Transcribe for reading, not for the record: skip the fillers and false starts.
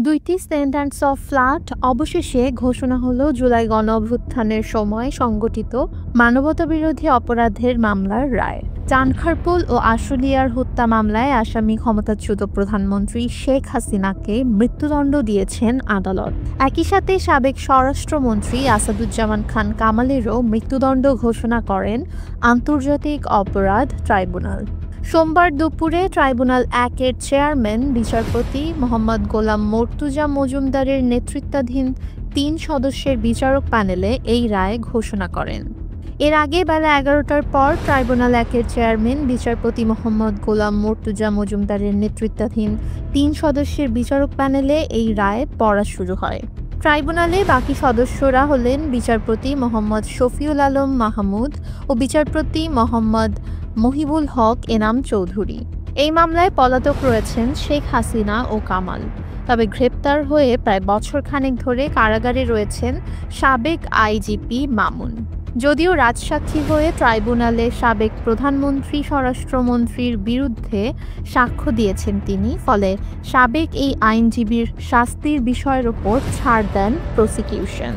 দুইটি sentence of flat অবশেষে ঘোষণা হলো জুলাই গণঅভ্যুত্থানের সময় সংগঠিত মানবতাবিরোধী অপরাধের মামলার রায়। চানখারপুল ও আশুলিয়ার হত্যা মামলায় আসামি ক্ষমতাচ্যুত প্রধানমন্ত্রী শেখ হাসিনাকে মৃত্যুদণ্ড দিয়েছেন আদালত। একই সাথে সাবেক স্বরাষ্ট্রমন্ত্রী আসাদুজ্জামান খান কামালেরও মৃত্যুদণ্ড ঘোষণা করেন আন্তর্জাতিক অপরাধ ট্রাইব্যুনাল। সোমবার দুপুরে ট্রাইব্যুনাল ১-এর চেয়ারম্যান বিচারপতি মোহাম্মদ গোলাম মর্তুজা মজুমদারের নেতৃত্বাধীন ৩ সদস্যের বিচারক প্যানেলে এই রায় ঘোষণা করেন। এর আগে বেলা ১১টার পর ট্রাইব্যুনাল ১-এর চেয়ারম্যান বিচারপতি মোহাম্মদ গোলাম মর্তুজা মজুমদারের নেতৃত্বাধীন ৩ সদস্যের বিচারক প্যানেলে এই রায় পড়া শুরু হয়। ট্রাইব্যুনালে বাকি সদস্যরা হলেন বিচারপতি মোহাম্মদ শফিউল আলম মাহমুদ ও বিচারপতি মোহাম্মদ মহিবুল হক এনাম চৌধুরী। এই মামলায় পলাতক রয়েছেন শেখ হাসিনা ও কামাল। তবে গ্রেপ্তার হয়ে প্রায় বছর খানেক ধরে কারাগারে রয়েছেন সাবেক আইজিপি মামুন। যদিও রাজসাক্ষী হয়ে ট্রাইব্যুনালে সাবেক প্রধানমন্ত্রী স্বরাষ্ট্রমন্ত্রীর বিরুদ্ধে সাক্ষ্য দিয়েছেন তিনি, ফলে সাবেক এই আইনজীবীর শাস্তির বিষয়ের ওপর ছাড় দেন প্রসিকিউশন।